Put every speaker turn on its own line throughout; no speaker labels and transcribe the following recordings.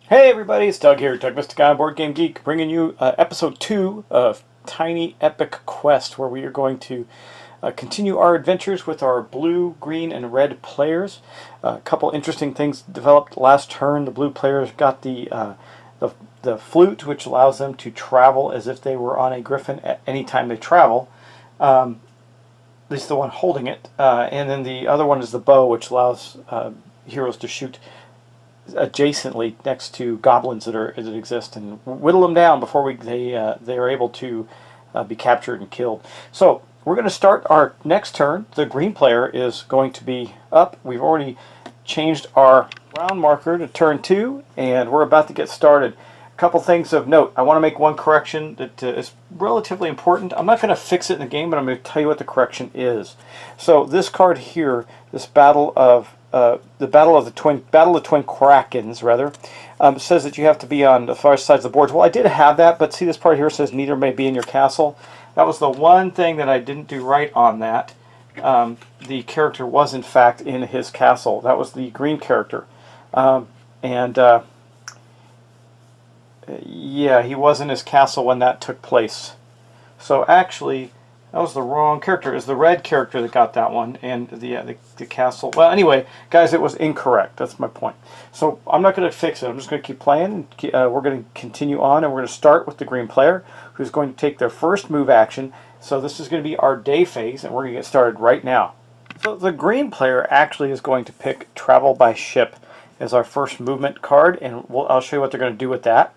Hey everybody, it's Doug here, Doug Mystic on Board Game Geek, bringing you episode 2 of Tiny Epic Quest, where we are going to continue our adventures with our blue, green, and red players. A couple interesting things developed last turn. The blue players got the flute, which allows them to travel as if they were on a griffin at any time they travel. At least the one holding it. And then the other one is the bow, which allows heroes to shoot adjacently next to goblins that exist and whittle them down before they are able to be captured and killed. So we're going to start our next turn. The green player is going to be up. We've already changed our round marker to turn 2, and we're about to get started. A couple things of note. I want to make one correction that is relatively important. I'm not going to fix it in the game, but I'm going to tell you what the correction is. So this card here, this Battle of the Twin Krakens, rather, says that you have to be on the far sides of the boards. Well, I did have that, but see this part here says neither may be in your castle. That was the one thing that I didn't do right on that. The character was in fact in his castle. That was the green character, yeah, he was in his castle when that took place. So actually, that was the wrong character. It was the red character that got that one, and the castle. Well, anyway, guys, it was incorrect. That's my point. So I'm not going to fix it. I'm just going to keep playing. We're going to continue on, and we're going to start with the green player, who's going to take their first move action. So this is going to be our day phase, and we're going to get started right now. So the green player actually is going to pick Travel by Ship as our first movement card, and I'll show you what they're going to do with that.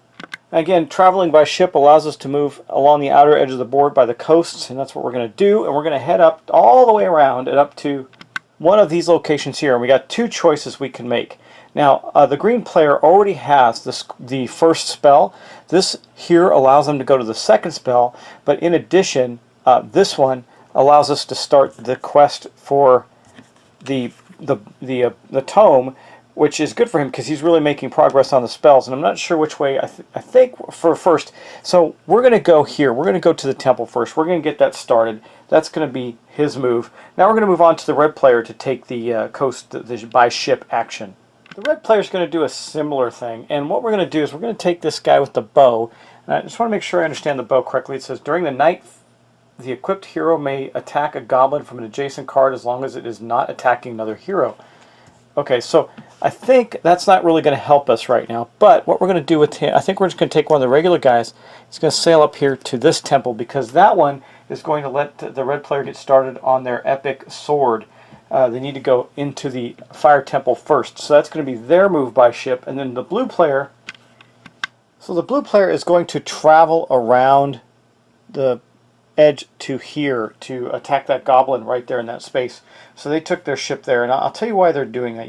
Again, traveling by ship allows us to move along the outer edge of the board by the coasts, and that's what we're going to do. And we're going to head up all the way around and up to one of these locations here. And we got two choices we can make. Now, the green player already has the first spell. This here allows them to go to the second spell, but in addition, this one allows us to start the quest for the tome, which is good for him because he's really making progress on the spells. And I'm not sure which way. I think for first. So we're going to go here. We're going to go to the temple first. We're going to get that started. That's going to be his move. Now we're going to move on to the red player to take the coast by ship action. The red player is going to do a similar thing. And what we're going to do is we're going to take this guy with the bow. And I just want to make sure I understand the bow correctly. It says, during the night, the equipped hero may attack a goblin from an adjacent card as long as it is not attacking another hero. Okay, so I think that's not really going to help us right now, but what we're going to do with him, I think we're just going to take one of the regular guys. He's going to sail up here to this temple because that one is going to let the red player get started on their epic sword. They need to go into the fire temple first, so that's going to be their move by ship. And then the blue player, so the blue player is going to travel around the edge to here to attack that goblin right there in that space. So they took their ship there, and I'll tell you why they're doing that.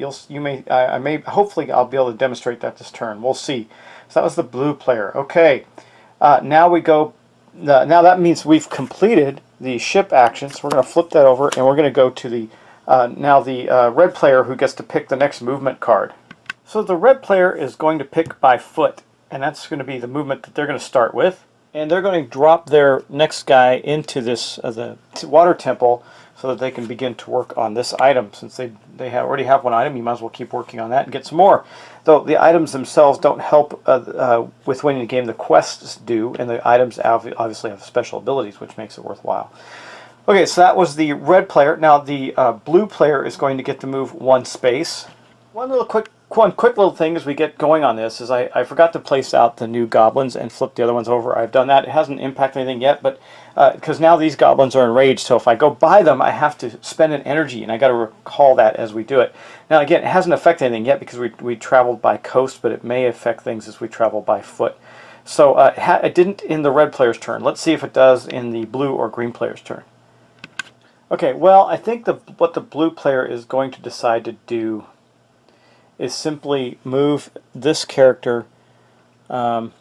Hopefully I'll be able to demonstrate that this turn. We'll see. So that was the blue player. Okay, now we go. Now that means we've completed the ship action. So we're going to flip that over, and we're going to go to the red player who gets to pick the next movement card. So the red player is going to pick by foot, and that's going to be the movement that they're going to start with. And they're going to drop their next guy into this the water temple so that they can begin to work on this item. Since they already have one item, you might as well keep working on that and get some more. Though the items themselves don't help with winning the game, the quests do, and the items obviously have special abilities, which makes it worthwhile. Okay, so that was the red player. Now the blue player is going to get to move one space. One quick little thing as we get going on this is I forgot to place out the new goblins and flip the other ones over. I've done that. It hasn't impacted anything yet, but because now these goblins are enraged, so if I go by them, I have to spend an energy, and I got to recall that as we do it. Now again, it hasn't affected anything yet because we traveled by coast, but it may affect things as we travel by foot. So it didn't in the red player's turn. Let's see if it does in the blue or green player's turn. Okay, well, I think what the blue player is going to decide to do is simply move this character down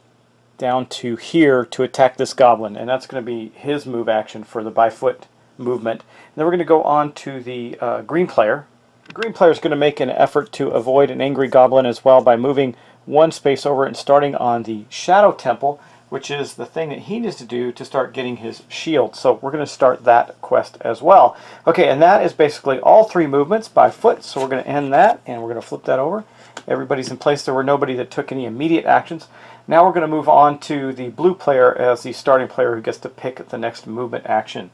to here to attack this goblin, and that's going to be his move action for the by foot movement. And then we're going to go on to the green player. The green player is going to make an effort to avoid an angry goblin as well by moving one space over and starting on the shadow temple. which is the thing that he needs to do to start getting his shield. So we're going to start that quest as well. Okay, and that is basically all 3 movements by foot. So we're going to end that, and we're going to flip that over. Everybody's in place. There were nobody that took any immediate actions. Now we're going to move on to the blue player as the starting player who gets to pick the next movement action.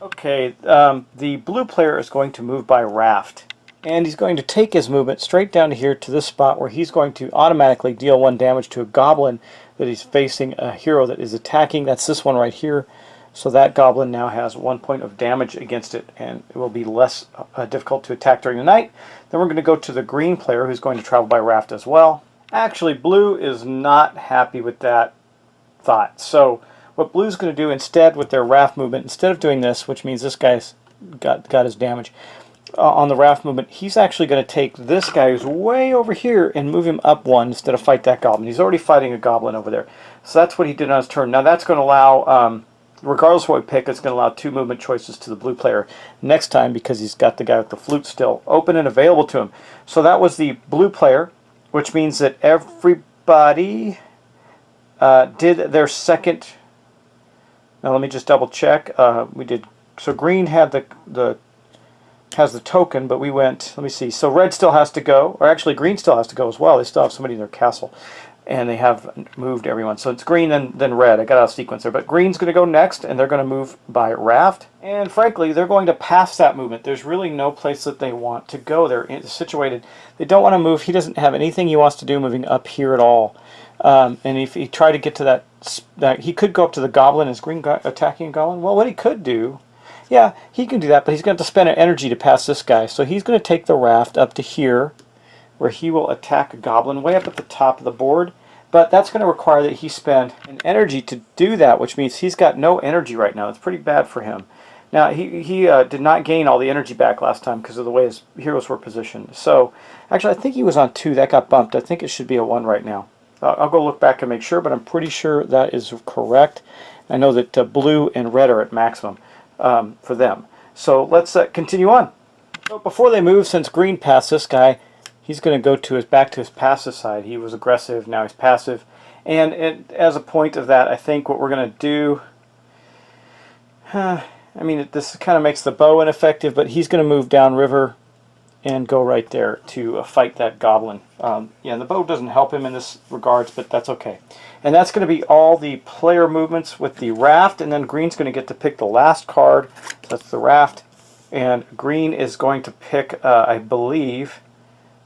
Okay, the blue player is going to move by raft. And he's going to take his movement straight down to here to this spot where he's going to automatically deal 1 damage to a goblin that he's facing a hero that is attacking. That's this one right here. So that goblin now has 1 point of damage against it, and it will be less difficult to attack during the night. Then we're going to go to the green player who's going to travel by raft as well. Actually, blue is not happy with that thought. So what blue's going to do instead with their raft movement, instead of doing this, which means this guy's got his damage, on the raft movement, he's actually going to take this guy who's way over here and move him up 1 instead of fight that goblin. He's already fighting a goblin over there. So that's what he did on his turn. Now that's going to allow, regardless of what we pick, it's going to allow 2 movement choices to the blue player next time because he's got the guy with the flute still open and available to him. So that was the blue player, which means that everybody did their second. Now let me just double check. We did. So green had has the token, but we went, let me see, so red still has to go, or actually green still has to go as well. They still have somebody in their castle, and they have moved everyone. So it's green, then red. I got out of sequence there, but green's going to go next, and they're going to move by raft. And frankly, they're going to pass that movement. There's really no place that they want to go. They're situated. They don't want to move. He doesn't have anything he wants to do moving up here at all. And if he tried to get to that, he could go up to the goblin. Is green attacking a goblin? Well, what he could do, yeah, he can do that, but he's going to have to spend an energy to pass this guy. So he's going to take the raft up to here, where he will attack a goblin way up at the top of the board. But that's going to require that he spend an energy to do that, which means he's got no energy right now. It's pretty bad for him. Now, he did not gain all the energy back last time because of the way his heroes were positioned. So, actually, I think he was on 2. That got bumped. I think it should be a 1 right now. I'll go look back and make sure, but I'm pretty sure that is correct. I know that blue and red are at maximum for them. So let's continue on. So before they move, since green passed this guy, he's going to go back to his passive side. He was aggressive, now he's passive. And as a point of that, I think what we're going to do, I mean, this kind of makes the bow ineffective, but he's going to move downriver and go right there to fight that goblin. Yeah, the bow doesn't help him in this regards, but that's okay. And that's going to be all the player movements with the raft, and then green's going to get to pick the last card. That's the raft. And green is going to pick, I believe,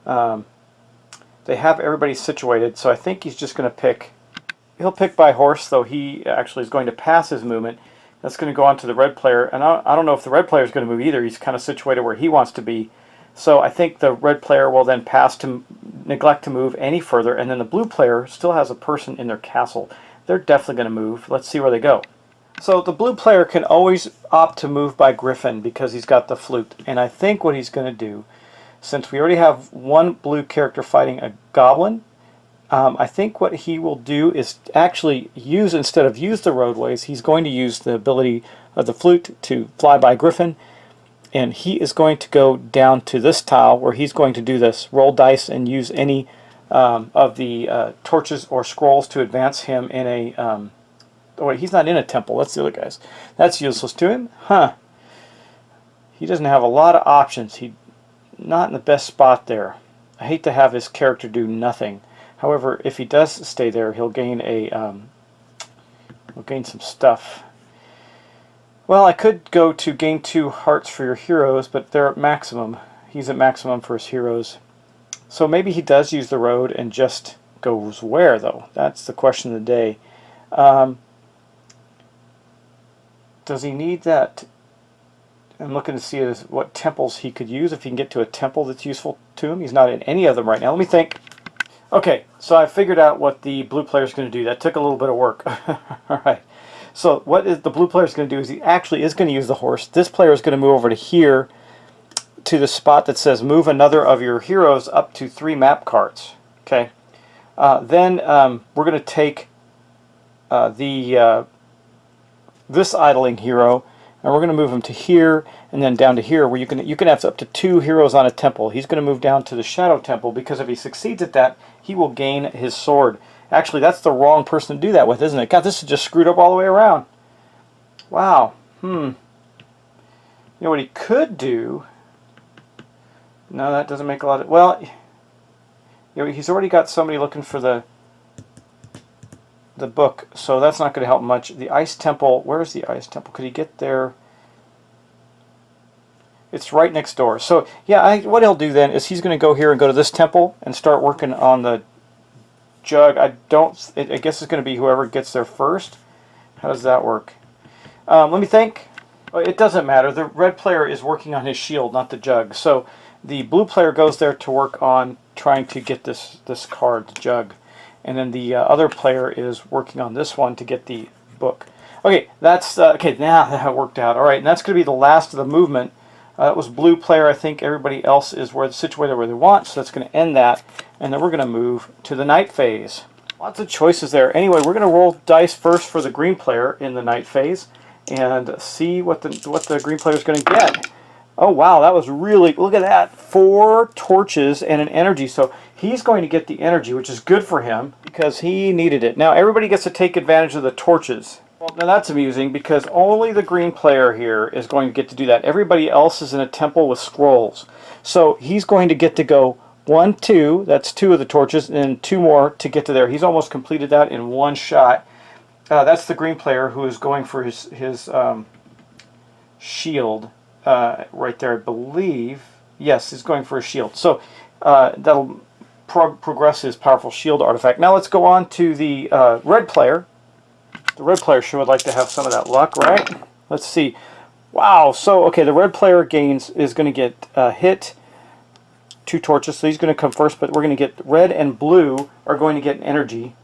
they have everybody situated, so I think he's just going to pick, he'll pick by horse, though he actually is going to pass his movement. That's going to go on to the red player, and I don't know if the red player is going to move either. He's kind of situated where he wants to be. So I think the red player will then pass to neglect to move any further, and then the blue player still has a person in their castle. They're definitely going to move. Let's see where they go. So the blue player can always opt to move by Griffin because he's got the flute. And I think what he's going to do, since we already have 1 blue character fighting a goblin, I think what he will do is actually use, instead of use the roadways, he's going to use the ability of the flute to fly by Griffin. And he is going to go down to this tile where he's going to do this, roll dice and use any of the torches or scrolls to advance him in a... oh wait, he's not in a temple. That's the other guys. That's useless to him. Huh. He doesn't have a lot of options. He's not in the best spot there. I hate to have his character do nothing. However, if he does stay there, he'll gain he'll gain some stuff. Well, I could go to gain 2 hearts for your heroes, but they're at maximum. He's at maximum for his heroes. So maybe he does use the road and just goes where, though? That's the question of the day. Does he need that? I'm looking to see what temples he could use, if he can get to a temple that's useful to him. He's not in any of them right now. Let me think. Okay, so I figured out what the blue player is going to do. That took a little bit of work. All right. So what the blue player is going to do is he actually is going to use the horse. This player is going to move over to here to the spot that says move another of your heroes up to 3 map cards. Okay. Then we're going to take this idling hero, and we're going to move him to here and then down to here, where you can have up to 2 heroes on a temple. He's going to move down to the Shadow Temple because if he succeeds at that, he will gain his sword. Actually, that's the wrong person to do that with, isn't it? God, this is just screwed up all the way around. Wow. You know what he could do? No, that doesn't make a lot of... Well, you know, he's already got somebody looking for the book, so that's not going to help much. The Ice Temple, where's the Ice Temple? Could he get there? It's right next door. So, yeah, what he'll do then is he's going to go here and go to this temple and start working on the jug. I guess it's going to be whoever gets there first. How does that work? Let me think. It doesn't matter. The red player is working on his shield, not the jug. So the blue player goes there to work on trying to get this card, the jug. And then the other player is working on this one to get the book. Okay, that's okay. Now that worked out. All right, and that's going to be the last of the movement. That was blue player. I think everybody else is situated where they want, so that's going to end that. And then we're going to move to the night phase. Lots of choices there. Anyway, we're going to roll dice first for the green player in the night phase and see what the green player is going to get. Oh wow, that was really, look at that, 4 torches and an energy. So he's going to get the energy, which is good for him because he needed it. Now everybody gets to take advantage of the torches. Well, now that's amusing because only the green player here is going to get to do that. Everybody else is in a temple with scrolls. So he's going to get to go 1, 2, that's 2 of the torches, and then 2 more to get to there. He's almost completed that in one shot. That's the green player who is going for his shield. Right there, I believe. Yes, he's going for a shield. So that'll progress his powerful shield artifact. Now let's go on to the red player. The red player sure would like to have some of that luck, right? Let's see. Wow. So okay, the red player is going to get hit 2 torches, so he's going to come first. But we're going to get red and blue are going to get an energy.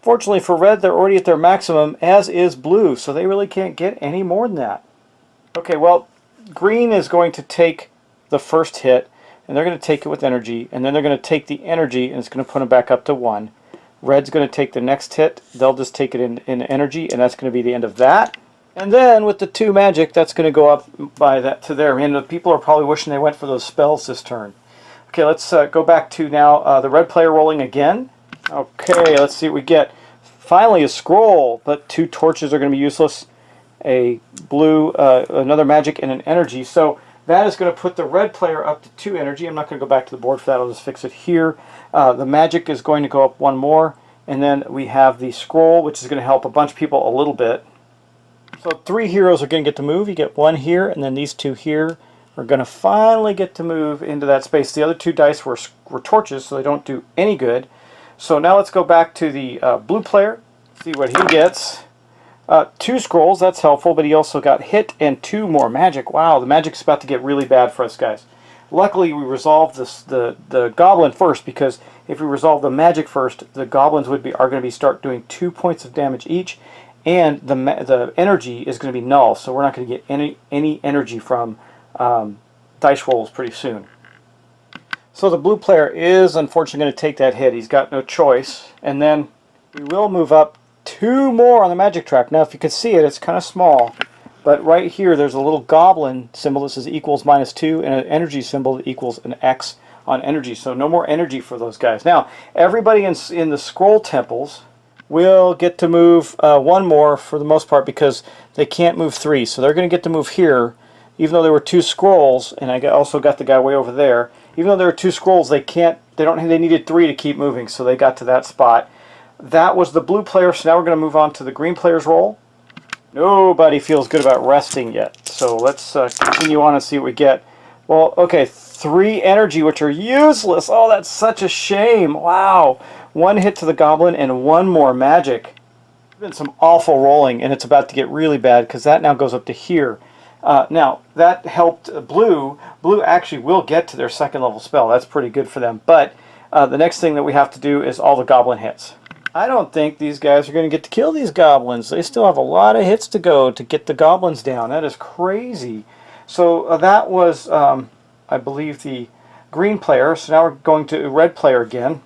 Fortunately for red, they're already at their maximum, as is blue, so they really can't get any more than that. Okay, well, green is going to take the first hit, and they're going to take it with energy, and then they're going to take the energy, and it's going to put them back up to 1. Red's going to take the next hit. They'll just take it in energy, and that's going to be the end of that. And then with the 2 magic, that's going to go up by that to there. And the people are probably wishing they went for those spells this turn. Okay, let's go back to now the red player rolling again. Okay, let's see what we get. Finally a scroll, but 2 torches are going to be useless. A blue, another magic, and an energy. So that is going to put the red player up to 2 energy. I'm not going to go back to the board for that. I'll just fix it here. The magic is going to go up 1 more. And then we have the scroll, which is going to help a bunch of people a little bit. So 3 heroes are going to get to move. You get 1 here, and then these 2 here are going to finally get to move into that space. The other 2 dice were torches, so they don't do any good. So now let's go back to the blue player, see what he gets. 2 scrolls, that's helpful, but he also got hit and 2 more magic. Wow, the magic's about to get really bad for us, guys. Luckily, we resolved the goblin first, because if we resolve the magic first, the goblins are going to be start doing 2 points of damage each, and the energy is going to be null, so we're not going to get any energy from dice rolls pretty soon. So the blue player is unfortunately going to take that hit. He's got no choice. And then we will move up 2 more on the magic track. Now if you can see it, it's kind of small. But right here there's a little goblin symbol that says equals -2 and an energy symbol that equals an X on energy. So no more energy for those guys. Now everybody in the scroll temples will get to move 1 more for the most part because they can't move 3. So they're going to get to move here. Even though there were 2 scrolls, and I also got the guy way over there. Even though there were 2 scrolls, they needed 3 to keep moving, so they got to that spot. That was the blue player, so now we're going to move on to the green player's roll. Nobody feels good about resting yet, so let's continue on and see what we get. Well, okay, 3 energy, which are useless. Oh, that's such a shame. Wow. 1 hit to the goblin and 1 more magic. There's been some awful rolling, and it's about to get really bad because that now goes up to here. Now, that helped blue. Blue actually will get to their 2nd level spell. That's pretty good for them. But the next thing that we have to do is all the goblin hits. I don't think these guys are going to get to kill these goblins. They still have a lot of hits to go to get the goblins down. That is crazy. So that was, I believe, the green player. So now we're going to red player again.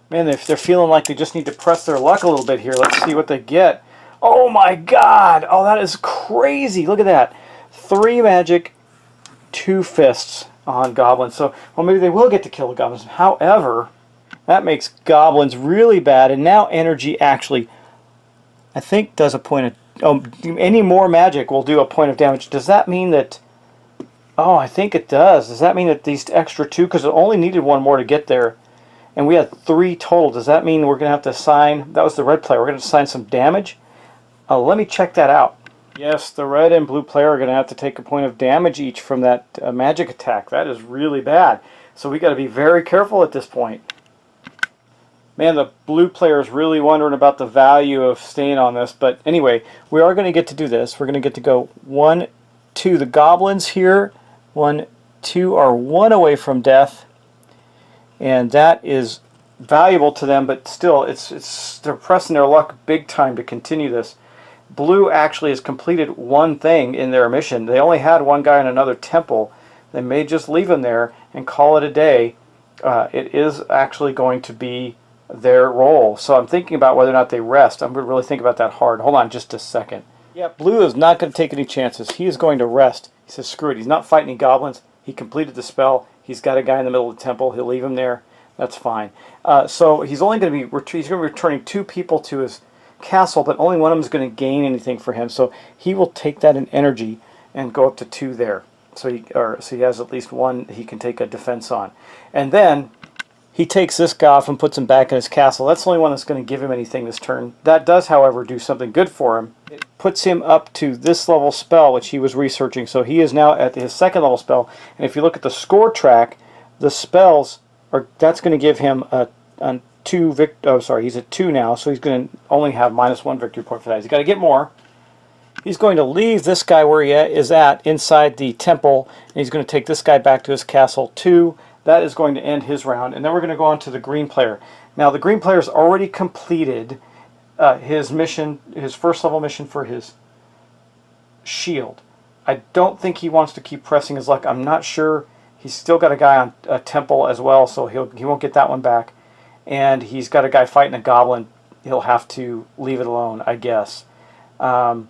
Man, if they're feeling like they just need to press their luck a little bit here, let's see what they get. Oh my god! Oh, that is crazy! Look at that. 3 magic, 2 fists on goblins. So, well, maybe they will get to kill the goblins. However, That makes goblins really bad, and now energy actually, I think, does a point of... Oh, any more magic will do a point of damage. Does that mean that... Oh, I think it does. Does that mean that these extra 2, because it only needed 1 more to get there, and we had 3 total, does that mean we're going to have to assign... That was the red player. We're going to assign some damage? Let me check that out. Yes, the red and blue player are going to have to take a point of damage each from that magic attack. That is really bad. So we got to be very careful at this point. Man, the blue player is really wondering about the value of staying on this. But anyway, we are going to get to do this. We're going to get to go 1, 2. The goblins here, 1, 2 are 1 away from death. And that is valuable to them, but still, they're pressing their luck big time to continue this. Blue actually has completed 1 thing in their mission. They only had 1 guy in another temple. They may just leave him there and call it a day. It is actually going to be their role. So I'm thinking about whether or not they rest. I'm going to really think about that hard. Hold on just a second. Yeah, Blue is not going to take any chances. He is going to rest. He says, screw it. He's not fighting any goblins. He completed the spell. He's got a guy in the middle of the temple. He'll leave him there. That's fine. So he's only going to be returning 2 people to his castle, but only one of them is going to gain anything for him. So he will take that in energy and go up to 2 there. So he has at least 1 he can take a defense on. And then he takes this guy off and puts him back in his castle. That's the only one that's going to give him anything this turn. That does, however, do something good for him. It puts him up to this level spell, which he was researching. So he is now at his 2nd level spell. And if you look at the score track, the spells that's going to give him a 2 he's at 2 now, so he's going to only have -1 victory point for that. He's got to get more. He's going to leave this guy where he is at inside the temple, and he's going to take this guy back to his castle 2. That is going to end his round, and then we're going to go on to the green player. Now the green player's already completed his mission, his 1st level mission for his shield. I don't think he wants to keep pressing his luck. I'm not sure. He's still got a guy on a temple as well, so he won't get that one back. And he's got a guy fighting a goblin. He'll have to leave it alone, I guess. Man,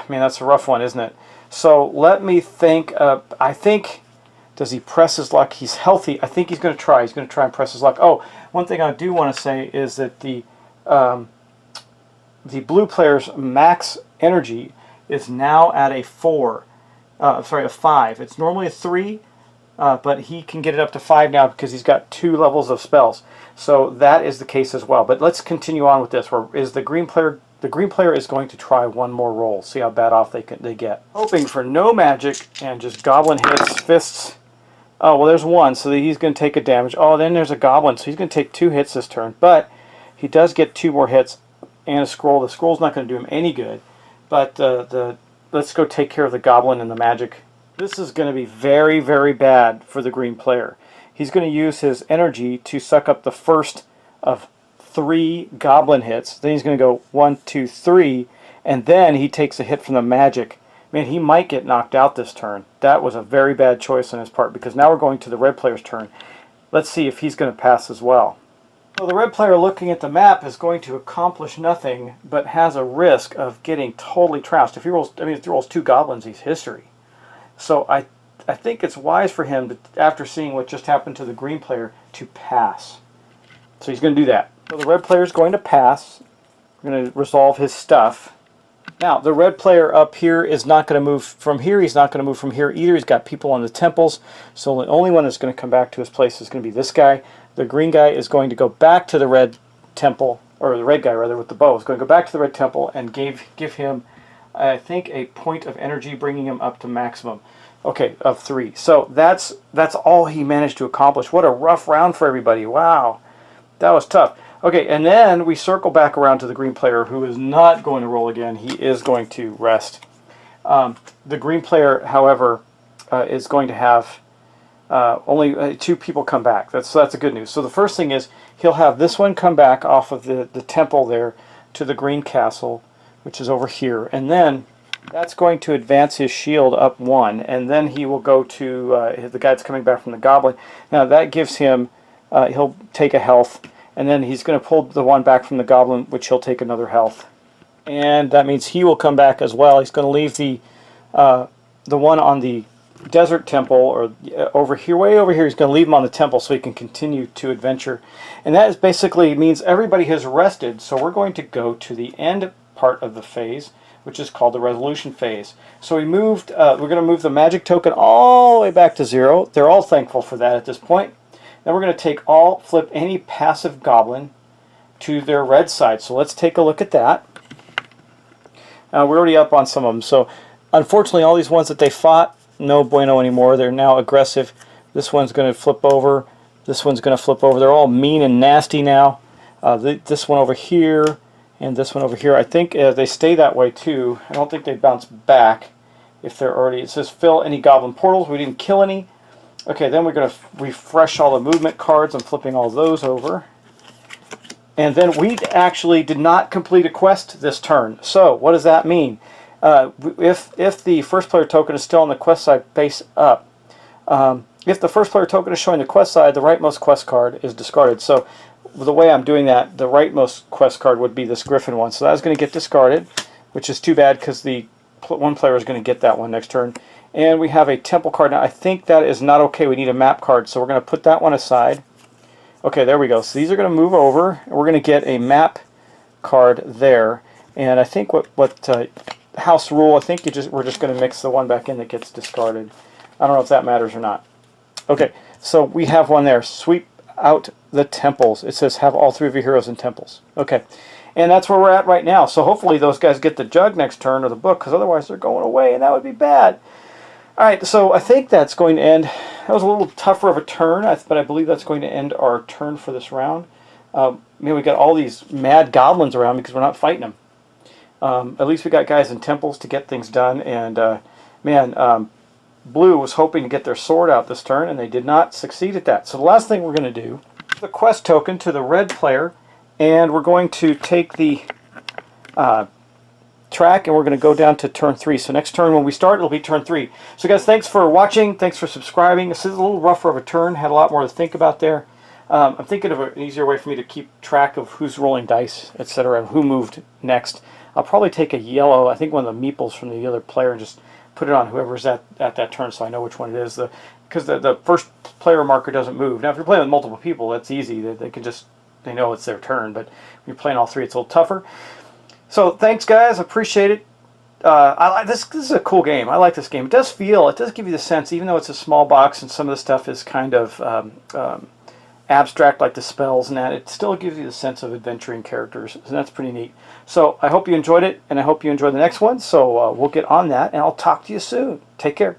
that's a rough one, isn't it? So let me think. I think, does he press his luck? He's healthy. I think he's going to try. He's going to try and press his luck. Oh, one thing I do want to say is that the blue player's max energy is now at a 5. It's normally a 3, but he can get it up to 5 now because he's got 2 levels of spells. So that is the case as well. But let's continue on with this. Where is the green player? The green player is going to try 1 more roll. See how bad off they get. Hoping for no magic and just goblin hits, fists. Oh, well, there's 1, so he's going to take a damage. Oh, then there's a goblin, so he's going to take 2 hits this turn. But he does get 2 more hits and a scroll. The scroll's not going to do him any good. But let's go take care of the goblin and the magic. This is going to be very, very bad for the green player. He's going to use his energy to suck up the first of 3 goblin hits. Then he's going to go 1, 2, 3, and then he takes a hit from the magic. Man, he might get knocked out this turn. That was a very bad choice on his part, because now we're going to the red player's turn. Let's see if he's going to pass as well. So the red player, looking at the map, is going to accomplish nothing, but has a risk of getting totally trounced. If he rolls 2 goblins, he's history. So I think it's wise for him, after seeing what just happened to the green player, to pass. So he's going to do that. So the red player is going to pass. We're going to resolve his stuff. Now, the red player up here is not going to move from here. He's not going to move from here either. He's got people on the temples. So the only one that's going to come back to his place is going to be this guy. The green guy is going to go back to the red temple, or the red guy rather, with the bow. Is going to go back to the red temple and give him, I think, a point of energy, bringing him up to maximum. Okay, of 3. So that's all he managed to accomplish. What a rough round for everybody. Wow, that was tough. Okay, and then we circle back around to the green player, who is not going to roll again. He is going to rest. The green player, however, is going to have only 2 people come back. That's a good news. So the first thing is he'll have this one come back off of the temple there to the green castle, which is over here. And then that's going to advance his shield up 1. And then he will go to the guy that's coming back from the goblin. Now that gives him, he'll take a health. And then he's going to pull the one back from the goblin, which he'll take another health. And that means he will come back as well. He's going to leave the one on the desert temple, or over here, way over here. He's going to leave him on the temple so he can continue to adventure. And that is basically means everybody has rested, so we're going to go to the end part of the phase, which is called the resolution phase. So we moved, we're going to move the magic token all the way back to 0. They're all thankful for that at this point. Then we're going to flip any passive goblin to their red side. So let's take a look at that. We're already up on some of them. So unfortunately, all these ones that they fought, no bueno anymore. They're now aggressive. This one's going to flip over. This one's going to flip over. They're all mean and nasty now. This one over here and this one over here. I think they stay that way too. I don't think they bounce back if they're already... It says fill any goblin portals. We didn't kill any. Okay, then we're going to refresh all the movement cards. I'm flipping all those over. And then we actually did not complete a quest this turn. So what does that mean? If the first player token is still on the quest side face up, if the first player token is showing the quest side, the rightmost quest card is discarded. So the way I'm doing that, the rightmost quest card would be this Griffin one. So that's going to get discarded, which is too bad because the one player is going to get that one next turn. And we have a temple card. Now I think that is not okay. We need a map card, so we're going to put that one aside. Okay, there we go. So these are going to move over, and we're going to get a map card there. And I think what house rule, I think we're just going to mix the one back in that gets discarded. I don't know if that matters or not. Okay, so we have one there. Sweep out the temples. It says have all 3 of your heroes in temples. Okay, and that's where we're at right now. So hopefully those guys get the jug next turn or the book, because otherwise they're going away, and that would be bad. Alright, so I think that's going to end. That was a little tougher of a turn, but I believe that's going to end our turn for this round. We got all these mad goblins around because we're not fighting them. At least we got guys in temples to get things done, and Blue was hoping to get their sword out this turn, and they did not succeed at that. So the last thing we're going to do is the quest token to the red player, and we're going to take the track, and we're going to go down to turn 3. So next turn when we start, it'll be turn 3. So guys, thanks for watching. Thanks for subscribing. This is a little rougher of a turn. Had a lot more to think about there. I'm thinking of an easier way for me to keep track of who's rolling dice, etc., and who moved next. I'll probably take a yellow, I think one of the meeples from the other player, and just put it on whoever's at that turn so I know which one it is. Because the first player marker doesn't move. Now if you're playing with multiple people, that's easy. They know it's their turn. But when you're playing all 3, it's a little tougher. So thanks guys, appreciate it. This is a cool game. I like this game. It does give you the sense, even though it's a small box and some of the stuff is kind of abstract, like the spells and that, it still gives you the sense of adventuring characters, and that's pretty neat. So I hope you enjoyed it, and I hope you enjoy the next one. So we'll get on that, and I'll talk to you soon. Take care.